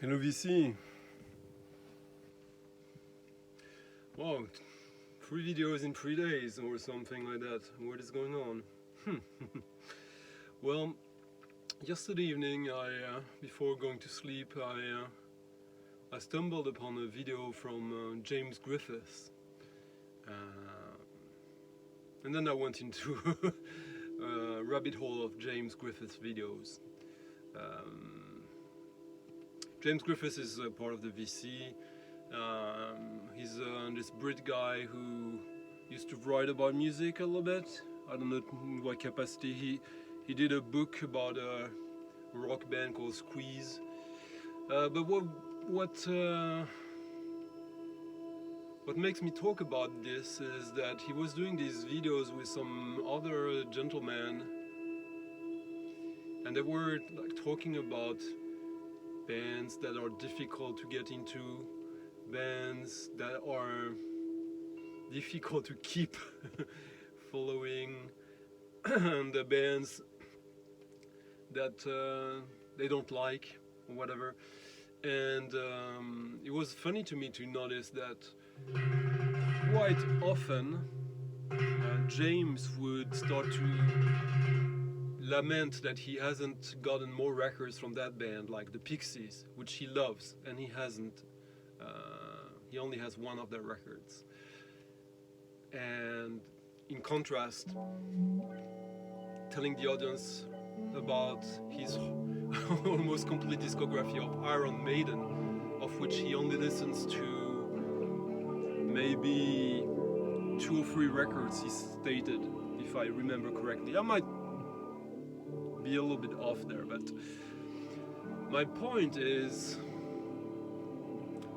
Hello VC. Wow, 3 videos in 3 days or something like that. What is going on? Well, yesterday evening, before going to sleep, I stumbled upon a video from James Griffiths, and then I went into a rabbit hole of James Griffiths videos. James Griffiths is part of the VC. He's this Brit guy who used to write about music a little bit. I don't know in what capacity. He did a book about a rock band called Squeeze. But what makes me talk about this is that he was doing these videos with some other gentlemen, and they were like talking about bands that are difficult to get into, bands that are difficult to keep following, and the bands that they don't like or whatever. And it was funny to me to notice that quite often James would start to lament that he hasn't gotten more records from that band, like the Pixies, which he loves, and he hasn't. He only has one of their records. And in contrast, telling the audience about his almost complete discography of Iron Maiden, of which he only listens to maybe 2 or 3 records, he stated, if I remember correctly. I might be a little bit off there, but my point is,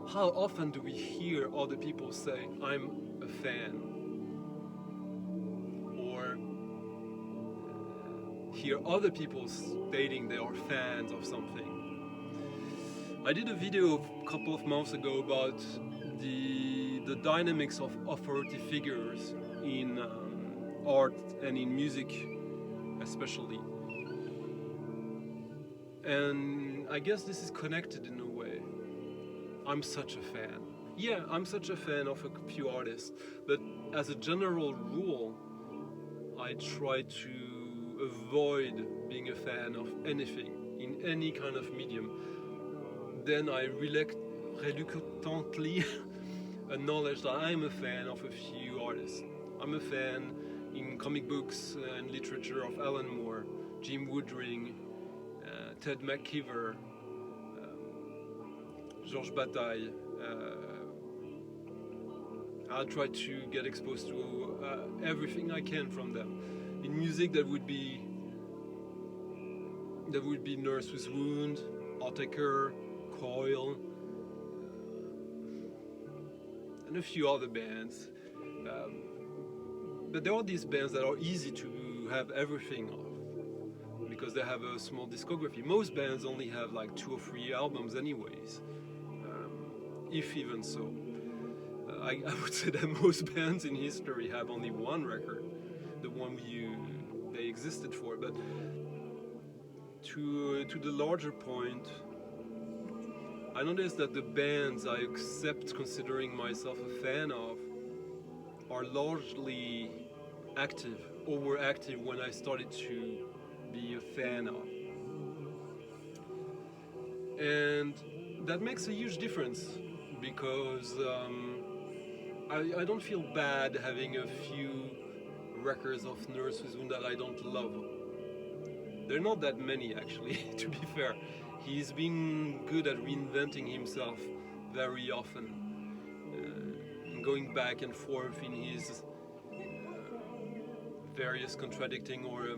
how often do we hear other people say, I'm a fan? Or hear other people stating they are fans of something. I did a video a couple of months ago about the dynamics of authority figures in art and in music especially. And I guess this is connected in a way. I'm such a fan. Yeah, I'm such a fan of a few artists, but as a general rule, I try to avoid being a fan of anything in any kind of medium. Then I reluctantly acknowledge that I'm a fan of a few artists. I'm a fan in comic books and literature of Alan Moore, Jim Woodring, Ted McKeever, Georges Bataille. I'll try to get exposed to everything I can from them. In music, that would be Nurse with Wound, Autechre, Coil, and a few other bands. But there are these bands that are easy to have everything of, because they have a small discography. Most bands only have like 2 or 3 albums anyways, if even so. I would say that most bands in history have only 1 record, the one they existed for. But to the larger point, I noticed that the bands I accept considering myself a fan of are largely active, overactive when I started to be a fan of. And that makes a huge difference, because I don't feel bad having a few records of Nurse with Wound that I don't love. There are not that many, actually, to be fair. He's been good at reinventing himself very often, and going back and forth in his various contradicting or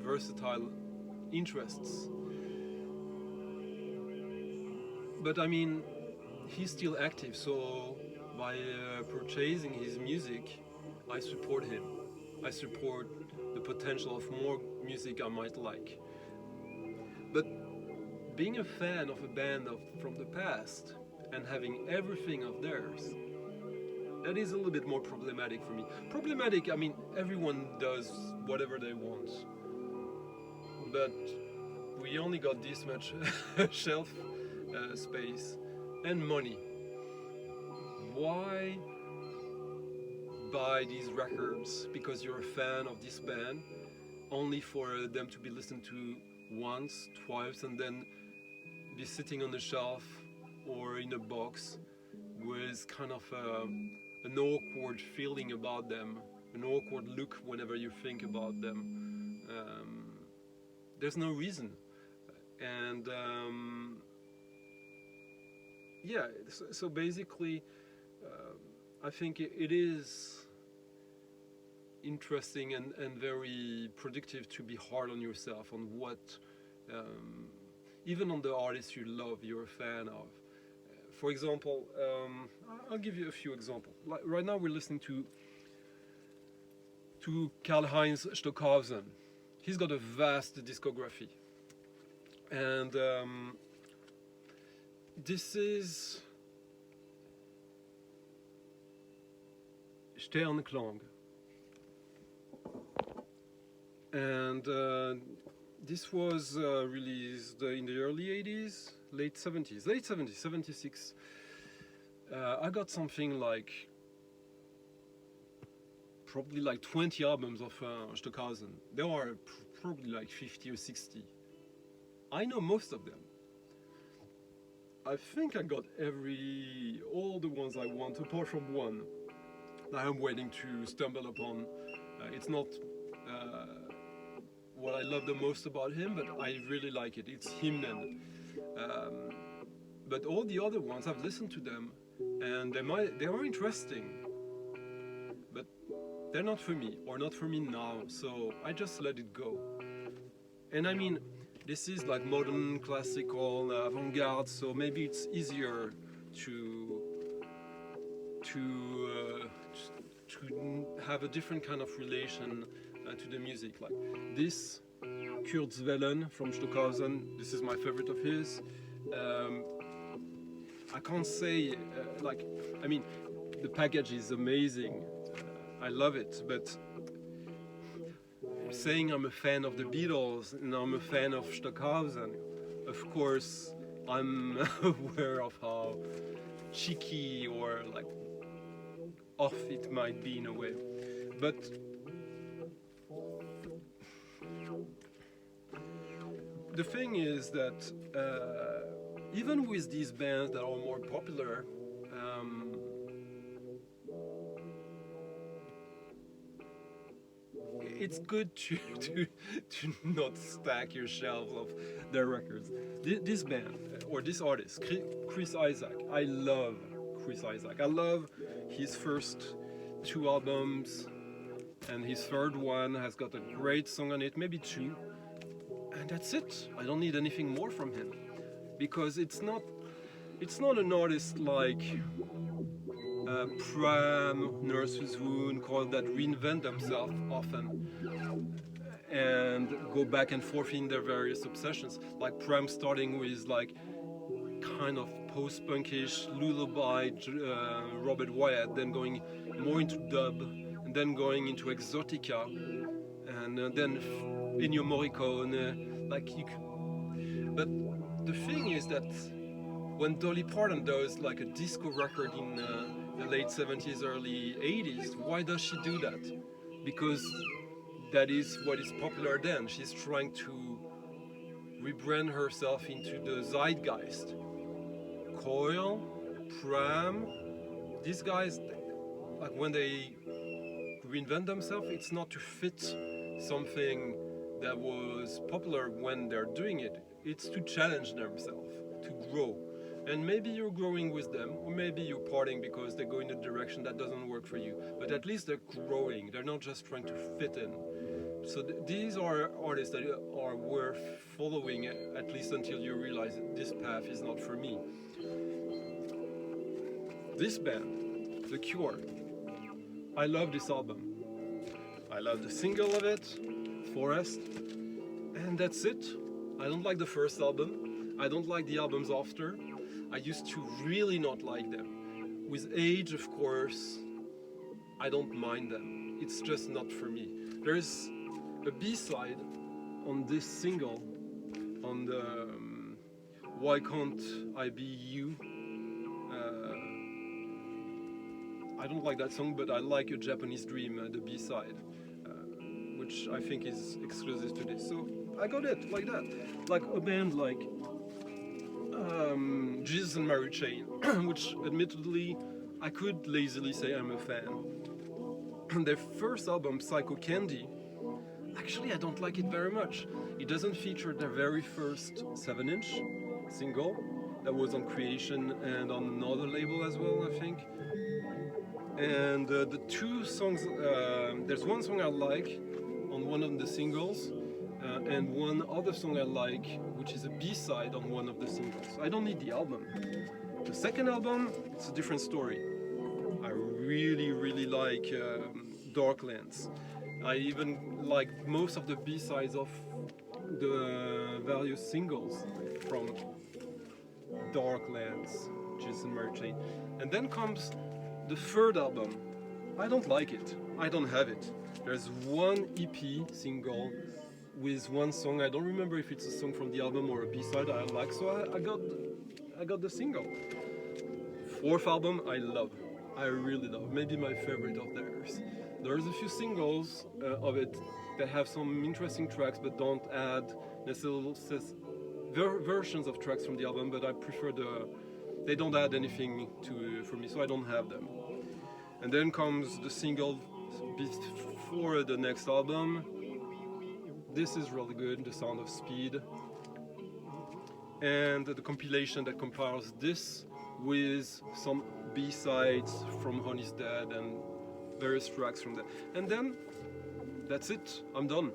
versatile interests. But I mean, he's still active, so by purchasing his music, I support him. I support the potential of more music I might like. But being a fan of a band from the past and having everything of theirs, that is a little bit more problematic for me. Problematic, I mean, everyone does whatever they want. But we only got this much shelf space, and money. Why buy these records because you're a fan of this band, only for them to be listened to once, twice, and then be sitting on the shelf or in a box with kind of an awkward feeling about them, an awkward look whenever you think about them. There's no reason. And yeah, so basically, I think it is interesting and very productive to be hard on yourself on what, even on the artists you love, you're a fan of. For example, I'll give you a few examples. Like right now, we're listening to Karl-Heinz Stockhausen. He's got a vast discography, and this is Sternklang, and this was released in the early 80s, late 70s, 76. I got something like probably like 20 albums of Stockhausen. There are probably like 50 or 60. I know most of them. I think I got all the ones I want, apart from one that I'm waiting to stumble upon. It's not what I love the most about him, but I really like it. It's Hymnen. But all the other ones, I've listened to them, and they are interesting, but they're not for me, or not for me now, so I just let it go. And I mean, this is like modern, classical, avant-garde, so maybe it's easier to have a different kind of relation to the music. Like this, Kurzwellen from Stockhausen, this is my favorite of his. I can't say, I mean, the package is amazing. I love it, but saying I'm a fan of the Beatles and I'm a fan of Stockhausen, of course, I'm aware of how cheeky or like off it might be in a way. But the thing is that even with these bands that are more popular, it's good to not stack your shelves of their records. This band, or this artist, Chris Isaak, I love Chris Isaak. I love his first 2 albums, and his third one has got a great song on it, maybe 2, and that's it. I don't need anything more from him, because it's not an artist like Pram, Nurse's Wound, that reinvent themselves often and go back and forth in their various obsessions. Like Pram starting with like kind of post-punkish lullaby Robert Wyatt, then going more into dub, and then going into exotica, and then Ennio Morricone. But the thing is that when Dolly Parton does like a disco record in the late 70s, early 80s, why does she do that? Because that is what is popular then. She's trying to rebrand herself into the zeitgeist. Coil, Pram, these guys, like when they reinvent themselves, it's not to fit something that was popular when they're doing it. It's to challenge themselves, to grow. And maybe you're growing with them, or maybe you're parting because they go in a direction that doesn't work for you. But at least they're growing. They're not just trying to fit in. So these are artists that are worth following, at least until you realize that this path is not for me. This band, The Cure, I love this album. I love the single of it, Forest, and that's it. I don't like the first album. I don't like the albums after. I used to really not like them. With age, of course, I don't mind them. It's just not for me. There's a B-side on this single, on the Why Can't I Be You? I don't like that song, but I like A Japanese Dream, the B-side, which I think is exclusive to this. So I got it like that. Like a band like Jesus and Mary Chain, which admittedly I could lazily say I'm a fan. Their first album, Psycho Candy, actually I don't like it very much. It doesn't feature their very first 7-inch single that was on Curation and on another label as well, I think. And the two songs, there's one song I like on one of the singles, and one other song I like, which is a B-side on one of the singles. I don't need the album. The second album, it's a different story. I really, really like Darklands. I even like most of the B-sides of the various singles from Darklands, Jason Mary Chain. And then comes the third album. I don't like it. I don't have it. There's one EP single with one song. I don't remember if it's a song from the album or a B-side I like, so I got the single. Fourth album I love. I really love. Maybe my favorite of theirs. There's a few singles of it that have some interesting tracks but don't add necessarily versions of tracks from the album, but I prefer they don't add anything for me, so I don't have them. And then comes the single before the next album. This is really good, The Sound of Speed. And the compilation that compiles this with some B-sides from Honey's Dead and various tracks from that. And then, that's it, I'm done.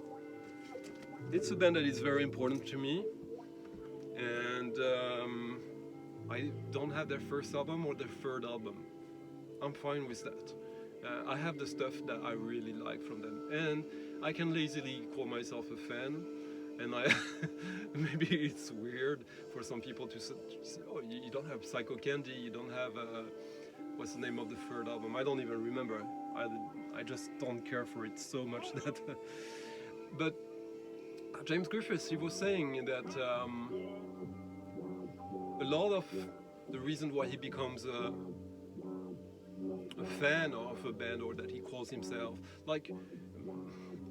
It's a band that is very important to me. And I don't have their first album or their third album. I'm fine with that. I have the stuff that I really like from them, and I can lazily call myself a fan. And maybe it's weird for some people to say, "Oh, you don't have Psycho Candy, you don't have what's the name of the third album?" I don't even remember. I just don't care for it so much that. But James Griffiths, he was saying that a lot of the reason why he becomes a fan of a band, or that he calls himself, like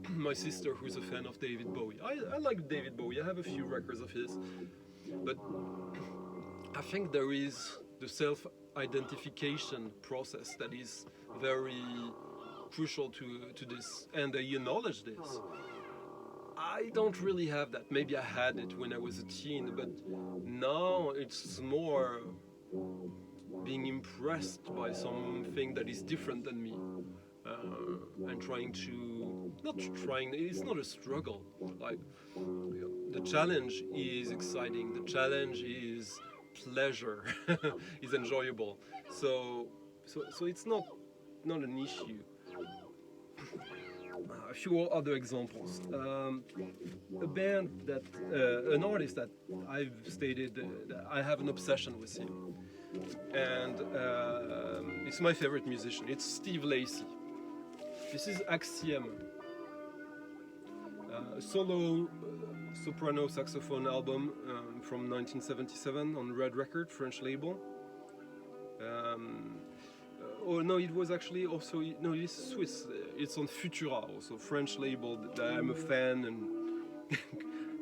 my sister who's a fan of David Bowie. I like David Bowie, I have a few records of his, but I think there is the self-identification process that is very crucial to this, and they acknowledge this. I don't really have that. Maybe I had it when I was a teen, but now it's more being impressed by something that is different than me, and it's not a struggle. Like, the challenge is exciting, the challenge is pleasure, is enjoyable. So it's not an issue. A few other examples. A band that, an artist that I've stated that I have an obsession with him, and it's my favorite musician. It's Steve Lacy. This is Axiom, a solo soprano saxophone album from 1977 on Red Record, French label. Oh no, it was actually also, no, it's Swiss. It's on Futura, also French label that I'm a fan and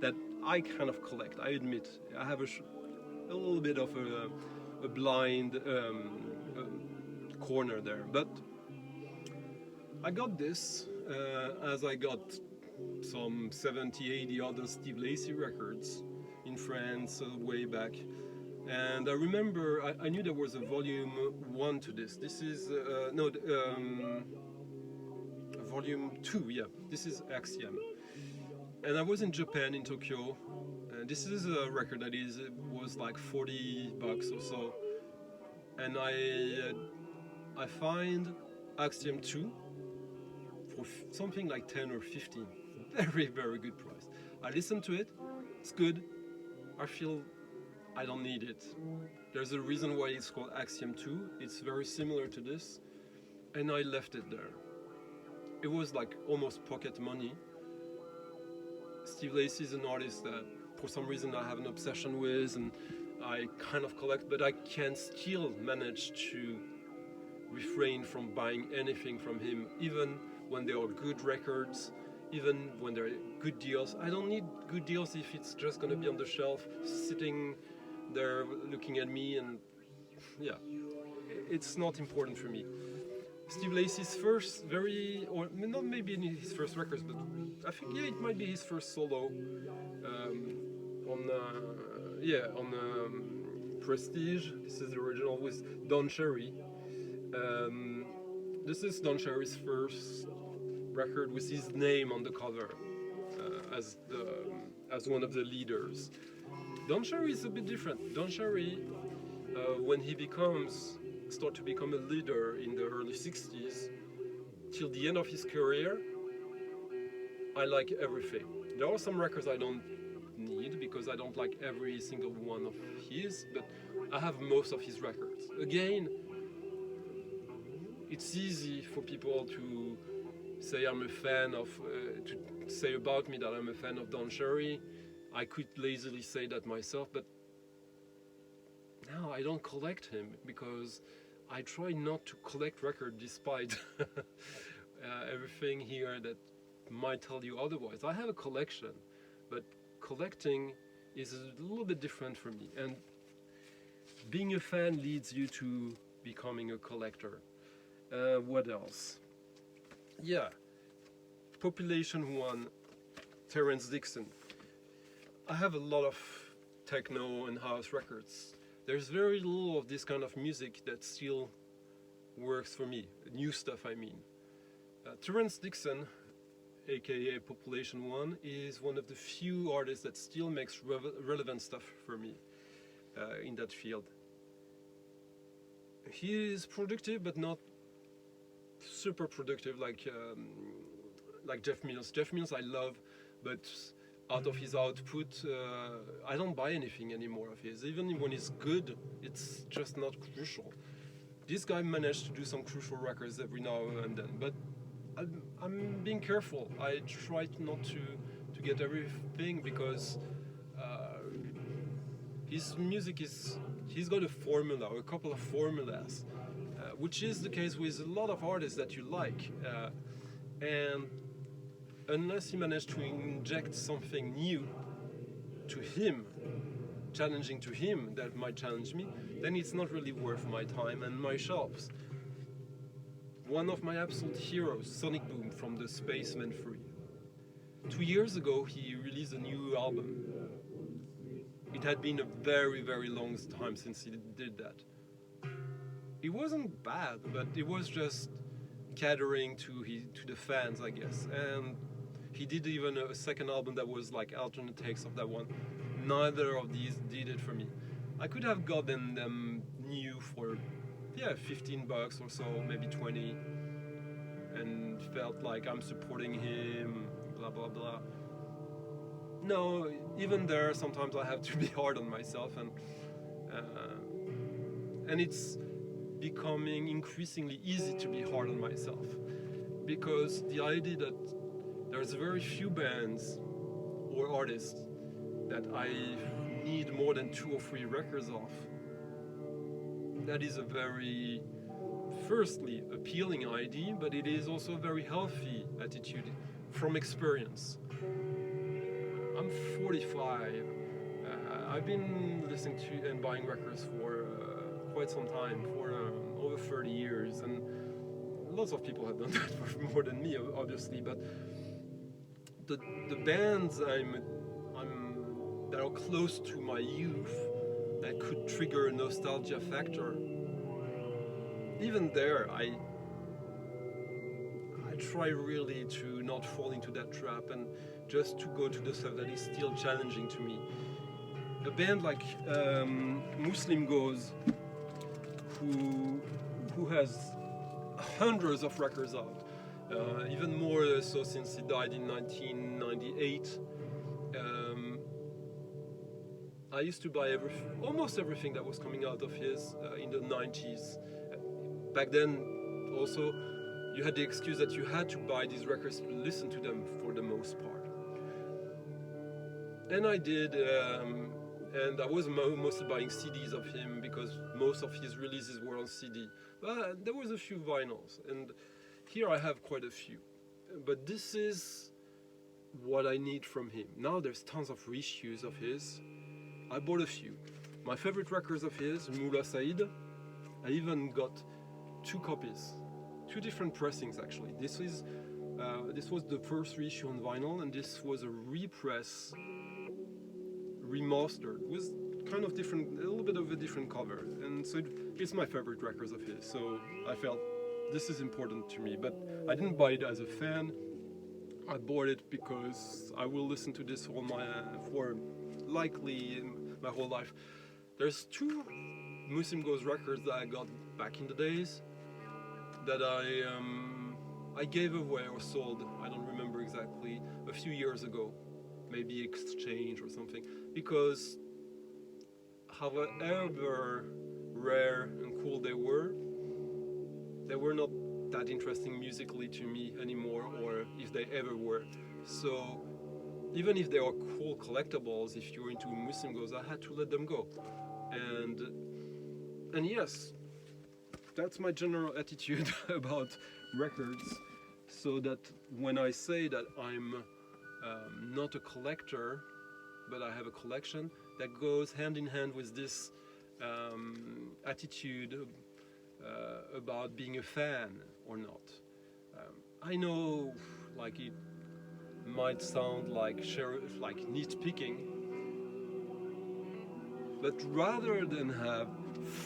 that I kind of collect. I admit I have a little bit of a blind corner there, but I got this as I got some 70, 80 other Steve Lacy records in France way back. And I remember, I knew there was a volume 1 to this. This is, volume 2, yeah. This is Axiom. And I was in Japan, in Tokyo. And this is a record that was like $40 or so. And I find Axiom 2 for something like 10 or 15. Very, very good price. I listened to it. It's good. I feel I don't need it. There's a reason why it's called Axiom 2. It's very similar to this. And I left it there. It was like almost pocket money. Steve Lacy is an artist that for some reason I have an obsession with, and I kind of collect, but I can still manage to refrain from buying anything from him, even when there are good records, even when there are good deals. I don't need good deals if it's just gonna be on the shelf, sitting there looking at me, and yeah, it's not important for me. Steve Lacy's first, or not maybe his first records, but I think it might be his first solo on Prestige. This is the original with Don Cherry. This is Don Cherry's first record with his name on the cover as one of the leaders. Don Cherry is a bit different. Don Cherry, when he start to become a leader in the early 60s, till the end of his career, I like everything. There are some records I don't need because I don't like every single one of his, but I have most of his records. Again, it's easy for people to say I'm a fan of, to say about me that I'm a fan of Don Cherry. I could lazily say that myself, but now I don't collect him because I try not to collect records despite everything here that might tell you otherwise. I have a collection, but collecting is a little bit different for me. And being a fan leads you to becoming a collector. What else? Yeah, Population 1, Terrence Dixon. I have a lot of techno and house records. There's very little of this kind of music that still works for me, new stuff I mean. Terrence Dixon, aka Population 1, is one of the few artists that still makes relevant stuff for me in that field. He is productive, but not super productive like Jeff Mills. Jeff Mills I love, but out of his output, I don't buy anything anymore of his. Even when it's good, it's just not crucial. This guy managed to do some crucial records every now and then, but I'm being careful. I try not to get everything because his music he's got a couple of formulas, which is the case with a lot of artists that you like. And unless he managed to inject something new to him, challenging to him, that might challenge me, then it's not really worth my time and my shelves. One of my absolute heroes, Sonic Boom from the Spaceman 3. 2 years ago he released a new album. It had been a very, very long time since he did that. It wasn't bad, but it was just catering to the fans, I guess. And he did even a second album that was like alternate takes of that one. Neither of these did it for me. I could have gotten them new for $15 or so, maybe 20, and felt like I'm supporting him, blah blah blah. No, even there sometimes I have to be hard on myself, and it's becoming increasingly easy to be hard on myself, because the idea that there's very few bands or artists that I need more than 2 or 3 records of, that is a very, firstly, appealing idea, but it is also a very healthy attitude from experience. I'm 45. I've been listening to and buying records for quite some time, for over 30 years, and lots of people have done that for more than me, obviously. But the bands that are close to my youth, that could trigger a nostalgia factor, even there, I try really to not fall into that trap and just to go to the stuff that is still challenging to me. A band like Muslim Goes, who has hundreds of records out, even more so since he died in 1998. I used to buy almost everything that was coming out of his in the 90s. Back then, also, you had the excuse that you had to buy these records to listen to them for the most part. And I did, and I was mostly buying CDs of him because most of his releases were on CD. But there was a few vinyls, and here I have quite a few. But this is what I need from him. Now there's tons of reissues of his. I bought a few. My favorite records of his, Mula Said. I even got 2 copies, 2 different pressings actually. This was the first reissue on vinyl, and this was a repress, remastered. It was kind of different, a little bit of a different cover, and so it's my favorite records of his. So I felt this is important to me, but I didn't buy it as a fan. I bought it because I will listen to this for likely my whole life. There's 2 Muslim Goes records that I got back in the days that I gave away or sold, I don't remember exactly, a few years ago, maybe exchange or something, because however rare and cool they were not that interesting musically to me anymore, or if they ever were. So even if they are cool collectibles, if you're into Muslim Goes, I had to let them go. And yes, that's my general attitude about records. So that when I say that I'm not a collector, but I have a collection, that goes hand in hand with this attitude about being a fan or not. I know, like, it might sound like nitpicking, but rather than have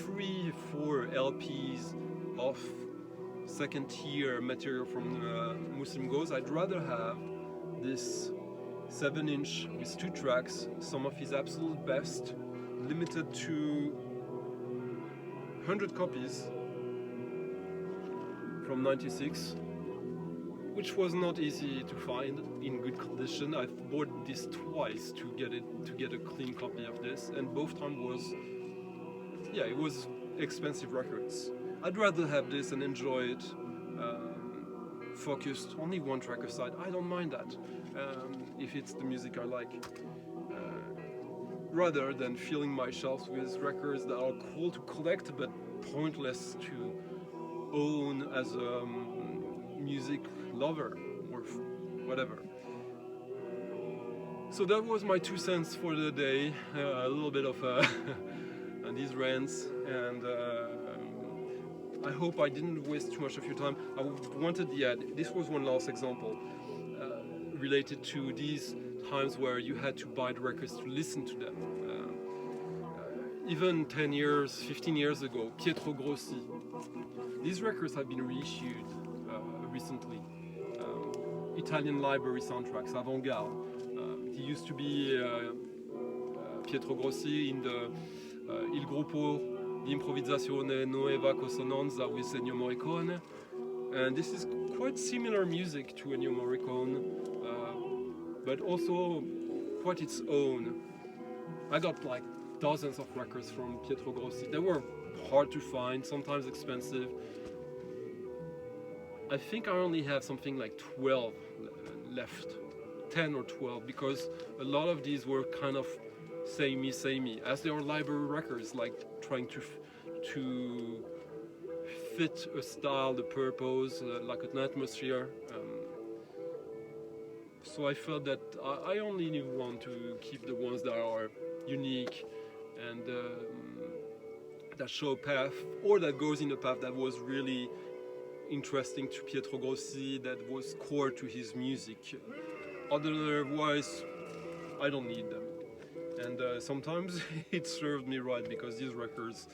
3-4 LPs of second-tier material from Muslim Goes, I'd rather have this 7-inch with 2 tracks, some of his absolute best, limited to 100 copies from '96, which was not easy to find in good condition. I've bought this twice to get a clean copy of this, and both times it was expensive records. I'd rather have this and enjoy it focused only 1 track aside. I don't mind that if it's the music I like, rather than filling my shelves with records that are cool to collect but pointless to own as a music lover or whatever. So that was my 2 cents for the day, a little bit of these rants, and I hope I didn't waste too much of your time. I wanted, this was one last example related to these times where you had to buy the records to listen to them. Even 10 years, 15 years ago, Pietro Grossi. These records have been reissued recently. Italian library soundtracks, avant-garde. He used to be Pietro Grossi in the Il Gruppo di Improvvisazione Nuova Consonanza with Ennio Morricone. And this is quite similar music to Ennio Morricone, but also quite its own. I got like dozens of records from Pietro Grossi. They were hard to find, sometimes expensive. I think I only have something like 12 left, 10 or 12, because a lot of these were kind of samey, as they are library records, like trying to fit a style, the purpose, like an atmosphere. So I felt that I only want to keep the ones that are unique and that show a path, or that goes in a path that was really interesting to Pietro Grossi, that was core to his music. Otherwise, I don't need them. And sometimes it served me right, because these records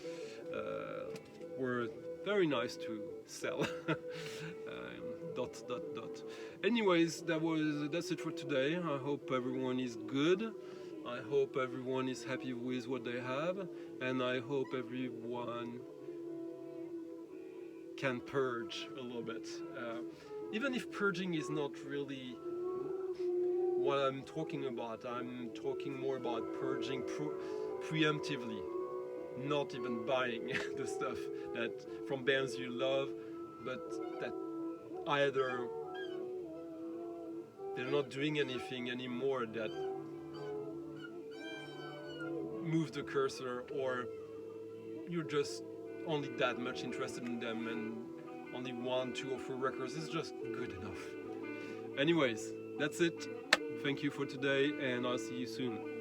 were very nice to sell. Anyways, that's it for today. I hope everyone is good. I hope everyone is happy with what they have, and I hope everyone can purge a little bit. Even if purging is not really what I'm talking about, I'm talking more about purging preemptively, not even buying the stuff that from bands you love, but that either they're not doing anything anymore that move the cursor, or you're just only that much interested in them and only 1, 2 or 3 records is just good enough. Anyways, that's it. Thank you for today, and I'll see you soon.